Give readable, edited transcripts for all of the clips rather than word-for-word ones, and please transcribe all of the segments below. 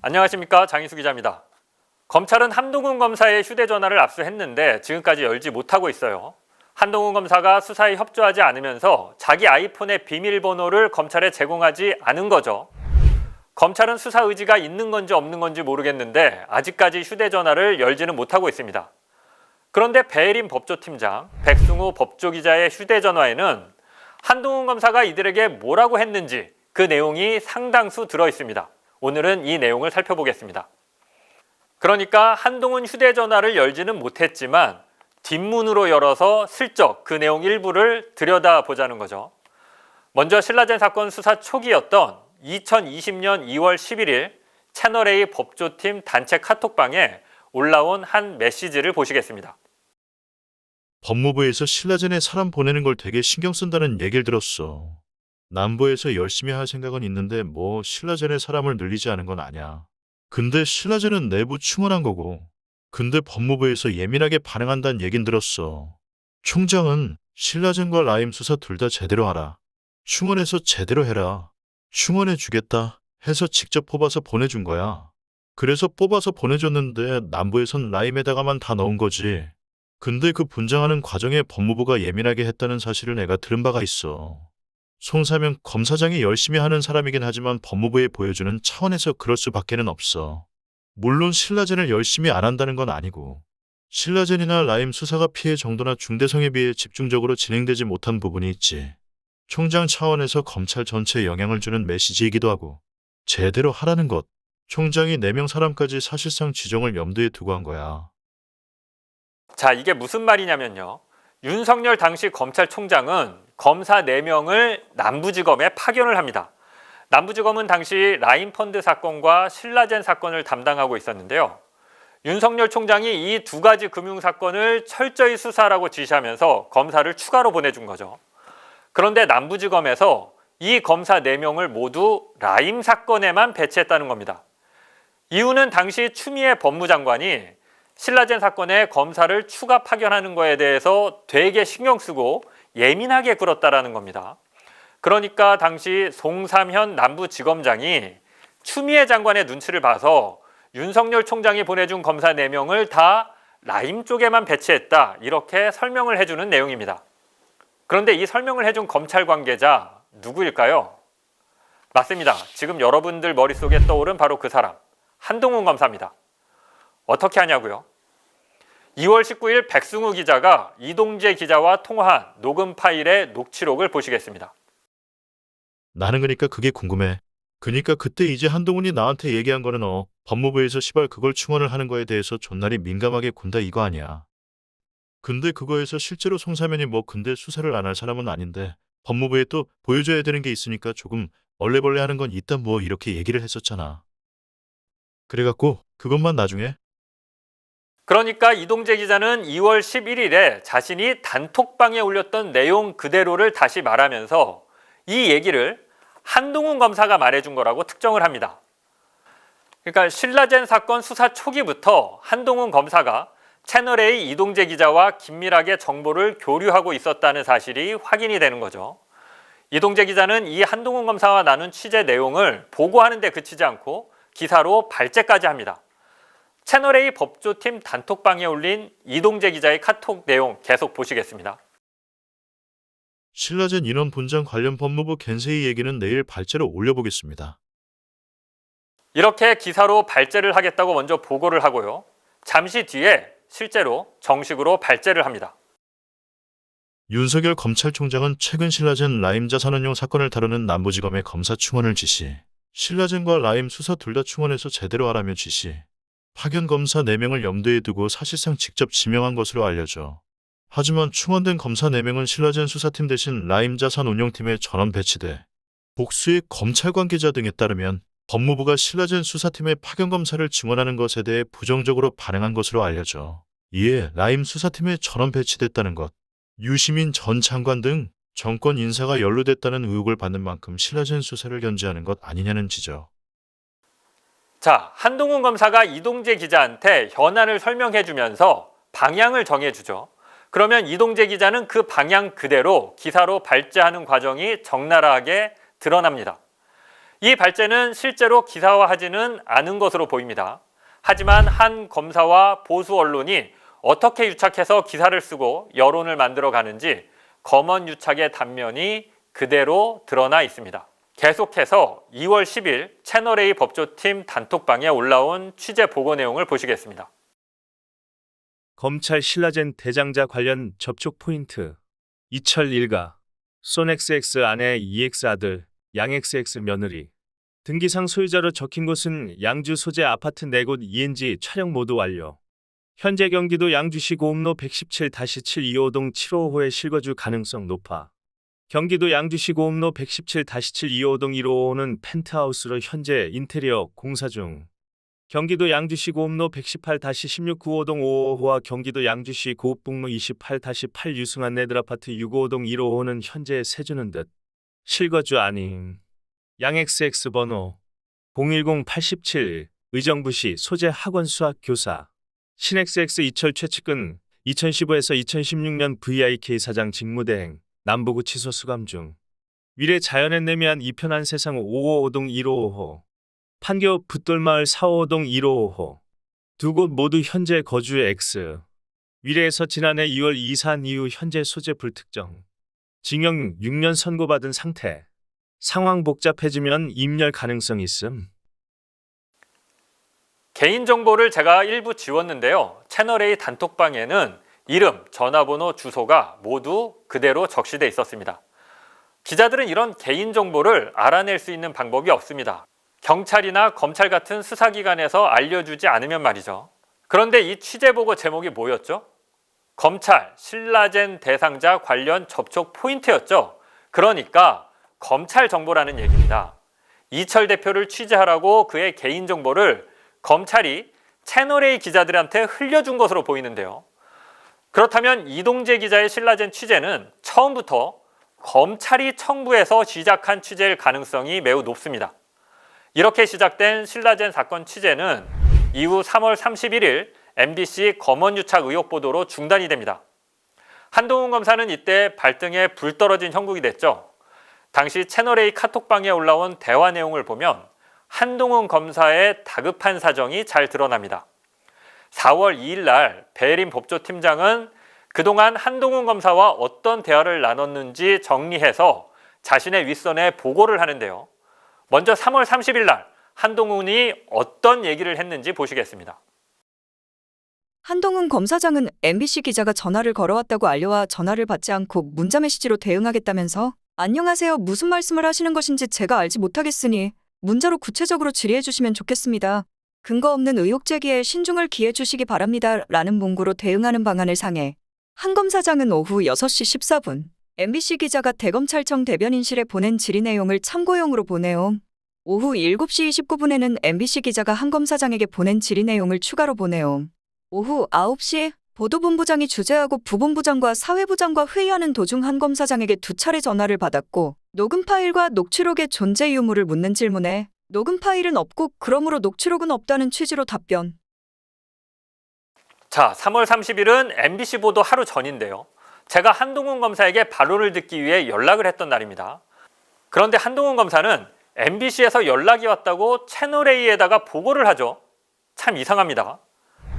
안녕하십니까, 장희수 기자입니다. 검찰은 한동훈 검사의 휴대전화를 압수했는데 지금까지 열지 못하고 있어요. 한동훈 검사가 수사에 협조하지 않으면서 자기 아이폰의 비밀번호를 검찰에 제공하지 않은 거죠. 검찰은 수사 의지가 있는 건지 없는 건지 모르겠는데 아직까지 휴대전화를 열지는 못하고 있습니다. 그런데 배혜림 법조팀장, 백승우 법조기자의 휴대전화에는 한동훈 검사가 이들에게 뭐라고 했는지 그 내용이 상당수 들어 있습니다. 오늘은 이 내용을 살펴보겠습니다. 그러니까 한동훈 휴대전화를 열지는 못했지만 뒷문으로 열어서 슬쩍 그 내용 일부를 들여다보자는 거죠. 먼저 신라젠 사건 수사 초기였던 2020년 2월 11일 채널A 법조팀 단체 카톡방에 올라온 한 메시지를 보시겠습니다. 법무부에서 신라젠에 사람 보내는 걸 되게 신경 쓴다는 얘기를 들었어. 남부에서 열심히 할 생각은 있는데 뭐 신라젠에 사람을 늘리지 않은 건 아냐. 근데 신라젠은 내부 충원한 거고. 근데 법무부에서 예민하게 반응한다는 얘긴 들었어. 총장은 신라젠과 라임 수사 둘 다 제대로 하라. 충원해서 제대로 해라. 충원해 주겠다 해서 직접 뽑아서 보내준 거야. 그래서 뽑아서 보내줬는데 남부에선 라임에다가만 다 넣은 거지. 근데 그 분장하는 과정에 법무부가 예민하게 했다는 사실을 내가 들은 바가 있어. 송사명 검사장이 열심히 하는 사람이긴 하지만 법무부에 보여주는 차원에서 그럴 수밖에는 없어. 물론 신라젠을 열심히 안 한다는 건 아니고 신라젠이나 라임 수사가 피해 정도나 중대성에 비해 집중적으로 진행되지 못한 부분이 있지. 총장 차원에서 검찰 전체에 영향을 주는 메시지이기도 하고 제대로 하라는 것. 총장이 4명 사람까지 사실상 지정을 염두에 두고 한 거야. 자, 이게 무슨 말이냐면요. 윤석열 당시 검찰총장은 검사 4명을 남부지검에 파견을 합니다. 남부지검은 당시 라임펀드 사건과 신라젠 사건을 담당하고 있었는데요. 윤석열 총장이 이 두 가지 금융사건을 철저히 수사하라고 지시하면서 검사를 추가로 보내준 거죠. 그런데 남부지검에서 이 검사 4명을 모두 라임 사건에만 배치했다는 겁니다. 이유는 당시 추미애 법무장관이 신라젠 사건에 검사를 추가 파견하는 거에 대해서 되게 신경 쓰고 예민하게 굴었다라는 겁니다. 그러니까 당시 송삼현 남부지검장이 추미애 장관의 눈치를 봐서 윤석열 총장이 보내준 검사 4명을 다 라임 쪽에만 배치했다, 이렇게 설명을 해주는 내용입니다. 그런데 이 설명을 해준 검찰 관계자 누구일까요? 맞습니다. 지금 여러분들 머릿속에 떠오른 바로 그 사람, 한동훈 검사입니다. 어떻게 하냐고요? 2월 19일 백승우 기자가 이동재 기자와 통화한 녹음 파일의 녹취록을 보시겠습니다. 나는 그러니까 그게 궁금해. 그니까 그때 이제 한동훈이 나한테 얘기한 거는 법무부에서 시발 그걸 충원을 하는 거에 대해서 존나리 민감하게 군다 이거 아니야. 근데 그거에서 실제로 송사면이 뭐 근데 수사를 안 할 사람은 아닌데 법무부에 또 보여줘야 되는 게 있으니까 조금 얼레벌레 하는 건 있다 뭐 이렇게 얘기를 했었잖아. 그래갖고 그것만 나중에 그러니까 이동재 기자는 2월 11일에 자신이 단톡방에 올렸던 내용 그대로를 다시 말하면서 이 얘기를 한동훈 검사가 말해준 거라고 특정을 합니다. 그러니까 신라젠 사건 수사 초기부터 한동훈 검사가 채널A 이동재 기자와 긴밀하게 정보를 교류하고 있었다는 사실이 확인이 되는 거죠. 이동재 기자는 이 한동훈 검사와 나눈 취재 내용을 보고하는 데 그치지 않고 기사로 발제까지 합니다. 채널A 법조팀 단톡방에 올린 이동재 기자의 카톡 내용 계속 보시겠습니다. 신라젠 인원 분장 관련 법무부 겐세이 얘기는 내일 발제로 올려보겠습니다. 이렇게 기사로 발제를 하겠다고 먼저 보고를 하고요. 잠시 뒤에 실제로 정식으로 발제를 합니다. 윤석열 검찰총장은 최근 신라젠 라임 자산운용 사건을 다루는 남부지검의 검사 충원을 지시. 신라젠과 라임 수사 둘 다 충원해서 제대로 하라며 지시. 파견 검사 4명을 염두에 두고 사실상 직접 지명한 것으로 알려져. 하지만 충원된 검사 4명은 신라젠 수사팀 대신 라임 자산운용팀에 전원 배치돼. 복수의 검찰 관계자 등에 따르면 법무부가 신라젠 수사팀의 파견 검사를 증원하는 것에 대해 부정적으로 반응한 것으로 알려져. 이에 라임 수사팀에 전원 배치됐다는 것. 유시민 전 장관 등 정권 인사가 연루됐다는 의혹을 받는 만큼 신라젠 수사를 견제하는 것 아니냐는 지적. 자, 한동훈 검사가 이동재 기자한테 현안을 설명해주면서 방향을 정해주죠. 그러면 이동재 기자는 그 방향 그대로 기사로 발제하는 과정이 적나라하게 드러납니다. 이 발제는 실제로 기사화하지는 않은 것으로 보입니다. 하지만 한 검사와 보수 언론이 어떻게 유착해서 기사를 쓰고 여론을 만들어 가는지 검언 유착의 단면이 그대로 드러나 있습니다. 계속해서 2월 10일 채널A 법조팀 단톡방에 올라온 취재 보고 내용을 보시겠습니다. 검찰 신라젠 대장자 관련 접촉 포인트. 이철 일가. 손 XX 아내 EX 아들, 양 XX 며느리. 등기상 소유자로 적힌 곳은 양주 소재 아파트 4곳 ENG 촬영 모두 완료. 현재 경기도 양주시 고음로 117-725동 755의 실거주 가능성 높아. 경기도 양주시 고음로 117-725동 155는 펜트하우스로 현재 인테리어 공사 중. 경기도 양주시 고음로 118-1695동 555와 경기도 양주시 고읍북로 28-8 유승한 네들아파트 655동 155는 현재 세주는 듯. 실거주 아님. 양 XX 번호 010-87 의정부시 소재 학원 수학 교사. 신 XX 이철 최측근 2015에서 2016년 VIK 사장 직무대행 남부구 취소 수감 중. 위례 자연의 내미한 이편한 세상 555동 1555호. 판교 붓돌마을 455동 1555호. 두 곳 모두 현재 거주의 X. 위례에서 지난해 2월 이사한 이후 현재 소재 불특정. 징역 6년 선고받은 상태. 상황 복잡해지면 임열 가능성 있음. 개인정보를 제가 일부 지웠는데요. 채널A 단톡방에는 이름, 전화번호, 주소가 모두 그대로 적시돼 있었습니다. 기자들은 이런 개인정보를 알아낼 수 있는 방법이 없습니다. 경찰이나 검찰 같은 수사기관에서 알려주지 않으면 말이죠. 그런데 이 취재보고 제목이 뭐였죠? 검찰, 신라젠 대상자 관련 접촉 포인트였죠. 그러니까 검찰 정보라는 얘기입니다. 이철 대표를 취재하라고 그의 개인정보를 검찰이 채널A 기자들한테 흘려준 것으로 보이는데요. 그렇다면 이동재 기자의 신라젠 취재는 처음부터 검찰이 청부해서 시작한 취재일 가능성이 매우 높습니다. 이렇게 시작된 신라젠 사건 취재는 이후 3월 31일 MBC 검언유착 의혹 보도로 중단이 됩니다. 한동훈 검사는 이때 발등에 불 떨어진 형국이 됐죠. 당시 채널A 카톡방에 올라온 대화 내용을 보면 한동훈 검사의 다급한 사정이 잘 드러납니다. 4월 2일 날 배혜림 법조팀장은 그동안 한동훈 검사와 어떤 대화를 나눴는지 정리해서 자신의 윗선에 보고를 하는데요. 먼저 3월 30일 날 한동훈이 어떤 얘기를 했는지 보시겠습니다. 한동훈 검사장은 MBC 기자가 전화를 걸어왔다고 알려와 전화를 받지 않고 문자 메시지로 대응하겠다면서 안녕하세요, 무슨 말씀을 하시는 것인지 제가 알지 못하겠으니 문자로 구체적으로 질의해 주시면 좋겠습니다. 근거 없는 의혹 제기에 신중을 기해 주시기 바랍니다. 라는 문구로 대응하는 방안을 상해 한 검사장은 오후 6시 14분 MBC 기자가 대검찰청 대변인실에 보낸 질의 내용을 참고용으로 보내요. 오후 7시 29분에는 MBC 기자가 한 검사장에게 보낸 질의 내용을 추가로 보내요. 오후 9시 보도본부장이 주재하고 부본부장과 사회부장과 회의하는 도중 한 검사장에게 2차례 전화를 받았고 녹음 파일과 녹취록의 존재 유무를 묻는 질문에 녹음 파일은 없고 그러므로 녹취록은 없다는 취지로 답변. 자, 3월 30일은 MBC 보도 하루 전인데요. 제가 한동훈 검사에게 반론을 듣기 위해 연락을 했던 날입니다. 그런데 한동훈 검사는 MBC에서 연락이 왔다고 채널A에다가 보고를 하죠. 참 이상합니다.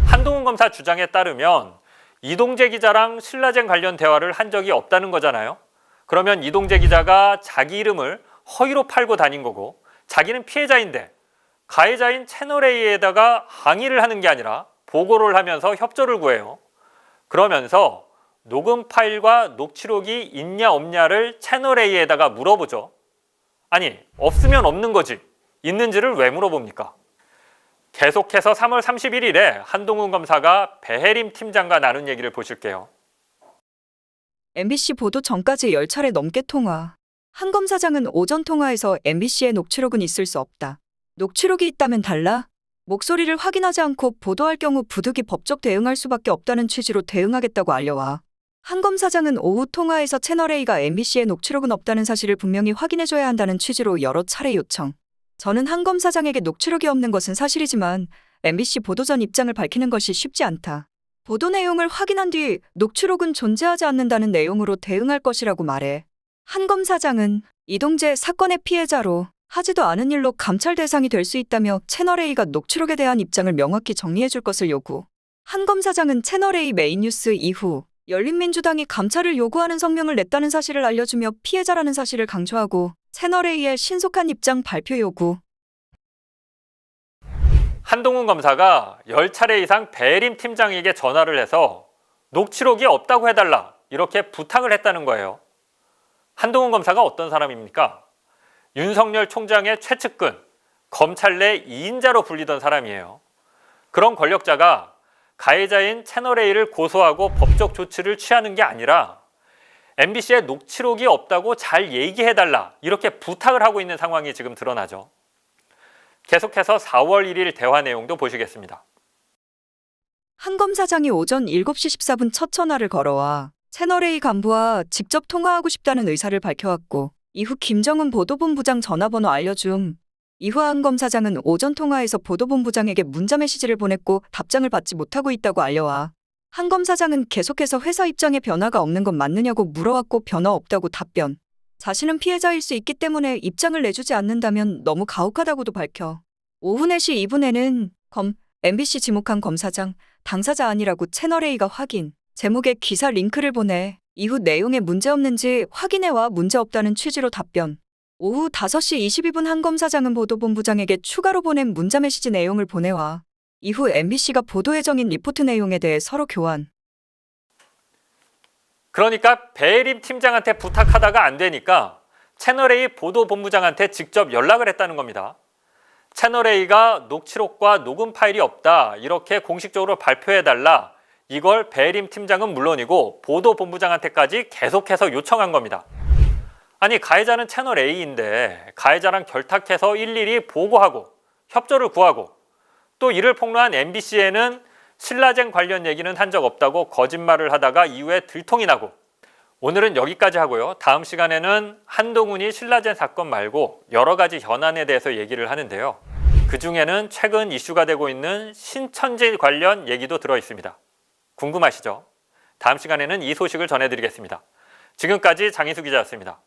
한동훈 검사 주장에 따르면 이동재 기자랑 신라젠 관련 대화를 한 적이 없다는 거잖아요. 그러면 이동재 기자가 자기 이름을 허위로 팔고 다닌 거고 자기는 피해자인데 가해자인 채널A에다가 항의를 하는 게 아니라 보고를 하면서 협조를 구해요. 그러면서 녹음 파일과 녹취록이 있냐 없냐를 채널A에다가 물어보죠. 아니, 없으면 없는 거지. 있는지를 왜 물어봅니까? 계속해서 3월 31일에 한동훈 검사가 배혜림 팀장과 나눈 얘기를 보실게요. MBC 보도 전까지 10차례 넘게 통화. 한 검사장은 오전 통화에서 MBC의 녹취록은 있을 수 없다. 녹취록이 있다면 달라. 목소리를 확인하지 않고 보도할 경우 부득이 법적 대응할 수밖에 없다는 취지로 대응하겠다고 알려와. 한 검사장은 오후 통화에서 채널A가 MBC의 녹취록은 없다는 사실을 분명히 확인해줘야 한다는 취지로 여러 차례 요청. 저는 한 검사장에게 녹취록이 없는 것은 사실이지만 MBC 보도 전 입장을 밝히는 것이 쉽지 않다. 보도 내용을 확인한 뒤 녹취록은 존재하지 않는다는 내용으로 대응할 것이라고 말해. 한 검사장은 이동재 사건의 피해자로 하지도 않은 일로 감찰 대상이 될 수 있다며 채널A가 녹취록에 대한 입장을 명확히 정리해 줄 것을 요구. 한 검사장은 채널A 메인 뉴스 이후 열린민주당이 감찰을 요구하는 성명을 냈다는 사실을 알려주며 피해자라는 사실을 강조하고 채널A의 신속한 입장 발표 요구. 한동훈 검사가 10차례 이상 배림 팀장에게 전화를 해서 녹취록이 없다고 해달라 이렇게 부탁을 했다는 거예요. 한동훈 검사가 어떤 사람입니까? 윤석열 총장의 최측근, 검찰 내 2인자로 불리던 사람이에요. 그런 권력자가 가해자인 채널A를 고소하고 법적 조치를 취하는 게 아니라 MBC에 녹취록이 없다고 잘 얘기해달라 이렇게 부탁을 하고 있는 상황이 지금 드러나죠. 계속해서 4월 1일 대화 내용도 보시겠습니다. 한 검사장이 오전 7시 14분 첫 전화를 걸어와 채널A 간부와 직접 통화하고 싶다는 의사를 밝혀왔고 이후 김정은 보도본부장 전화번호 알려줌. 이후 한 검사장은 오전 통화에서 보도본부장에게 문자 메시지를 보냈고 답장을 받지 못하고 있다고 알려와. 한 검사장은 계속해서 회사 입장에 변화가 없는 건 맞느냐고 물어왔고 변화 없다고 답변. 자신은 피해자일 수 있기 때문에 입장을 내주지 않는다면 너무 가혹하다고도 밝혀. 오후 4시 2분에는 MBC 지목한 검사장, 당사자 아니라고 채널A가 확인, 제목에 기사 링크를 보내 이후 내용에 문제없는지 확인해와 문제없다는 취지로 답변. 오후 5시 22분 한 검사장은 보도본부장에게 추가로 보낸 문자 메시지 내용을 보내와 이후 MBC가 보도에 정인 리포트 내용에 대해 서로 교환. 그러니까 배림 팀장한테 부탁하다가 안 되니까 채널A 보도본부장한테 직접 연락을 했다는 겁니다. 채널A가 녹취록과 녹음 파일이 없다 이렇게 공식적으로 발표해달라 이걸 배림 팀장은 물론이고 보도본부장한테까지 계속해서 요청한 겁니다. 아니 가해자는 채널A인데 가해자랑 결탁해서 일일이 보고하고 협조를 구하고 또 이를 폭로한 MBC에는 신라젠 관련 얘기는 한 적 없다고 거짓말을 하다가 이후에 들통이 나고 오늘은 여기까지 하고요. 다음 시간에는 한동훈이 신라젠 사건 말고 여러 가지 현안에 대해서 얘기를 하는데요. 그중에는 최근 이슈가 되고 있는 신천지 관련 얘기도 들어 있습니다. 궁금하시죠? 다음 시간에는 이 소식을 전해드리겠습니다. 지금까지 장희수 기자였습니다.